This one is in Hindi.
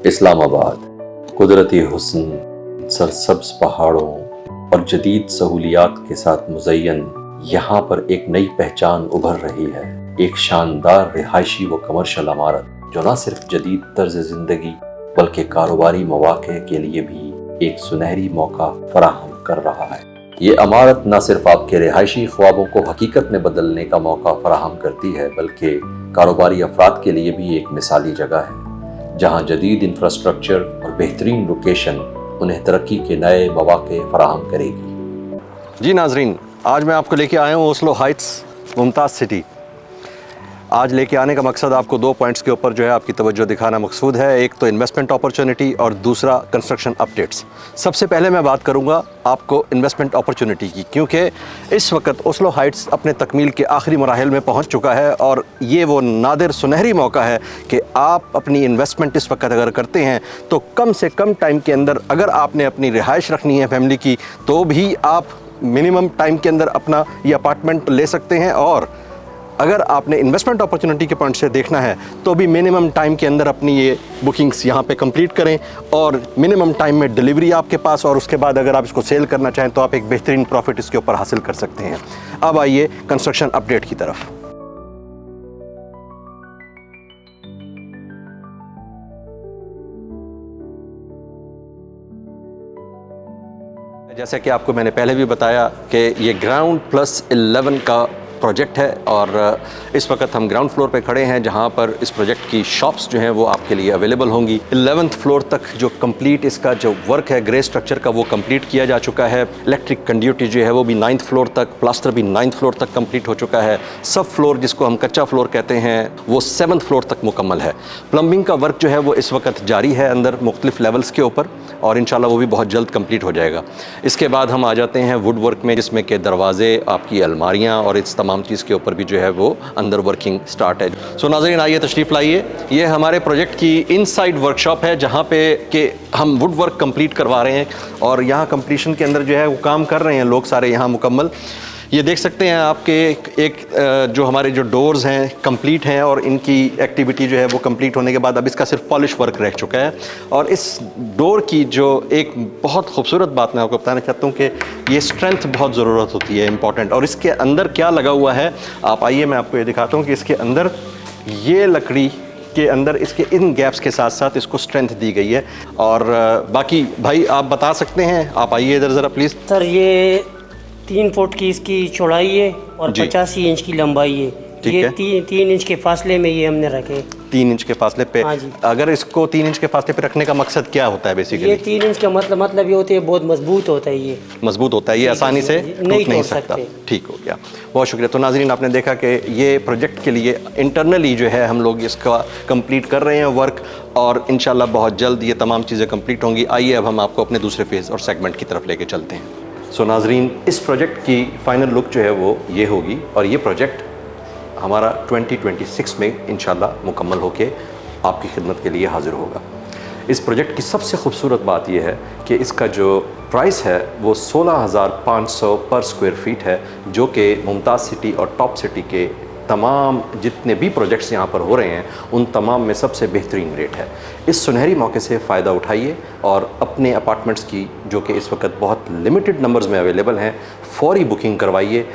इस्लामाबाद कुदरती हुस्न, सरसब्ज पहाड़ों और जदीद सहूलियात के साथ मुज़य्यन, यहाँ पर एक नई पहचान उभर रही है। एक शानदार रिहायशी व कमर्शियल इमारत जो न सिर्फ जदीद तर्ज ज़िंदगी बल्कि कारोबारी मौक़े के लिए भी एक सुनहरी मौका फराहम कर रहा है। ये इमारत न सिर्फ आपके रिहायशी ख्वाबों को हकीकत में बदलने का मौका फराहम करती है बल्कि कारोबारी अफराद के लिए भी एक मिसाली जगह है जहाँ जदीद इंफ्रास्ट्रक्चर और बेहतरीन लोकेशन उन्हें तरक्की के नए मौके फराहम करेगी। जी नाजरीन, आज मैं आपको लेके आया हूँ ओस्लो हाइट्स मुमताज़ सिटी। आज लेके आने का मकसद आपको 2 पॉइंट्स के ऊपर जो है आपकी तवज्जो दिखाना मकसूद है। एक तो इन्वेस्टमेंट अपॉर्चुनिटी और दूसरा कंस्ट्रक्शन अपडेट्स। सबसे पहले मैं बात करूंगा आपको इन्वेस्टमेंट अपॉर्चुनिटी की, क्योंकि इस वक्त ओस्लो हाइट्स अपने तकमील के आखिरी मराहिल में पहुंच चुका है और ये वो नादिर सुनहरी मौका है कि आप अपनी इन्वेस्टमेंट इस वक्त अगर करते हैं तो कम से कम टाइम के अंदर, अगर आपने अपनी रिहाइश रखनी है फैमिली की, तो भी आप मिनिमम टाइम के अंदर अपना ये अपार्टमेंट ले सकते हैं। और अगर आपने इन्वेस्टमेंट अपॉर्चुनिटी के पॉइंट से देखना है तो भी मिनिमम टाइम के अंदर अपनी ये बुकिंग्स यहाँ पे कंप्लीट करें और मिनिमम टाइम में डिलीवरी आपके पास, और उसके बाद अगर आप इसको सेल करना चाहें तो आप एक बेहतरीन प्रॉफिट इसके ऊपर हासिल कर सकते हैं। अब आइए कंस्ट्रक्शन अपडेट की तरफ। जैसे कि आपको मैंने पहले भी बताया कि ये ग्राउंड प्लस 11 का प्रोजेक्ट है और इस वक्त हम ग्राउंड फ्लोर पे खड़े हैं जहां पर इस प्रोजेक्ट की शॉप्स जो हैं वो आपके लिए अवेलेबल होंगी। 11th फ्लोर तक जो कंप्लीट इसका जो वर्क है ग्रे स्ट्रक्चर का वो कंप्लीट किया जा चुका है। इलेक्ट्रिक कंड्यूटी जो है वो भी 9th फ्लोर तक, प्लास्टर भी 9th फ्लोर तक कंप्लीट हो चुका है। सब फ्लोर जिसको हम कच्चा फ्लोर कहते हैं वो 7th फ्लोर तक मुकम्मल है। प्लम्बिंग का वर्क जो है वो इस वक्त जारी है अंदर मुख्तलिफ लेवल्स के ऊपर और इंशाल्लाह वो भी बहुत जल्द कंप्लीट हो जाएगा। इसके बाद हम आ जाते हैं वुड वर्क में, जिसमें के दरवाजे, आपकी अलमारियाँ और इस तमाम चीज़ के ऊपर भी जो है वो अंदर वर्किंग स्टार्ट है। सो नाज़रीन, आइए तशरीफ़ लाइए। ये हमारे प्रोजेक्ट की इनसाइड वर्कशॉप है जहाँ पे कि हम वुड वर्क कंप्लीट करवा रहे हैं और यहाँ कंप्लीशन के अंदर जो है वो काम कर रहे हैं लोग सारे यहाँ मुकम्मल। ये देख सकते हैं आपके एक जो हमारे जो डोर्स हैं कंप्लीट हैं और इनकी एक्टिविटी जो है वो कंप्लीट होने के बाद अब इसका सिर्फ पॉलिश वर्क रह चुका है। और इस डोर की जो एक बहुत खूबसूरत बात मैं आपको बताना चाहता हूँ कि ये स्ट्रेंथ बहुत ज़रूरत होती है, इंपॉर्टेंट। और इसके अंदर क्या लगा हुआ है, आप आइए मैं आपको ये दिखाता हूँ कि इसके अंदर ये लकड़ी के अंदर इसके इन गैप्स के साथ साथ इसको स्ट्रेंथ दी गई है। और बाकी भाई आप बता सकते हैं, आप आइए इधर ज़रा प्लीज़। सर ये 3 फुट की इसकी चौड़ाई है और 85 इंच की लंबाई है। ये 3 इंच के फासले में ये हमने रखे। 3 इंच के फासले पे? हाँ जी। अगर इसको 3 इंच के फासले पे रखने का मकसद क्या होता है बेसिकली? ये 3 इंच का मतलब ये होता है बहुत मजबूत होता है। ये मजबूत होता है, ये आसानी से टूट नहीं सकता। ठीक हो गया, बहुत शुक्रिया। तो नाज़रीन, आपने देखा कि ये प्रोजेक्ट के लिए इंटरनली जो है हम लोग इसका कंप्लीट कर रहे हैं वर्क और इंशाल्लाह बहुत जल्द ये तमाम चीज़ें कंप्लीट होंगी। आइए अब हम आपको अपने दूसरे फेज़ और सेगमेंट की तरफ लेके चलते हैं। सो नाज़रीन, इस प्रोजेक्ट की फ़ाइनल लुक जो है वो ये होगी और ये प्रोजेक्ट हमारा 2026 में इंशाल्लाह मुकम्मल होके आपकी खिदमत के लिए हाज़िर होगा। इस प्रोजेक्ट की सबसे खूबसूरत बात यह है कि इसका जो प्राइस है वो 16,500 पर स्क्वायर फीट है, जो कि मुमताज़ सिटी और टॉप सिटी के तमाम जितने भी प्रोजेक्ट्स यहाँ पर हो रहे हैं उन तमाम में सबसे बेहतरीन रेट है। इस सुनहरी मौके से फ़ायदा उठाइए और अपने अपार्टमेंट्स की, जो कि इस वक्त बहुत लिमिटेड नंबर्स में अवेलेबल हैं, फौरी बुकिंग करवाइए।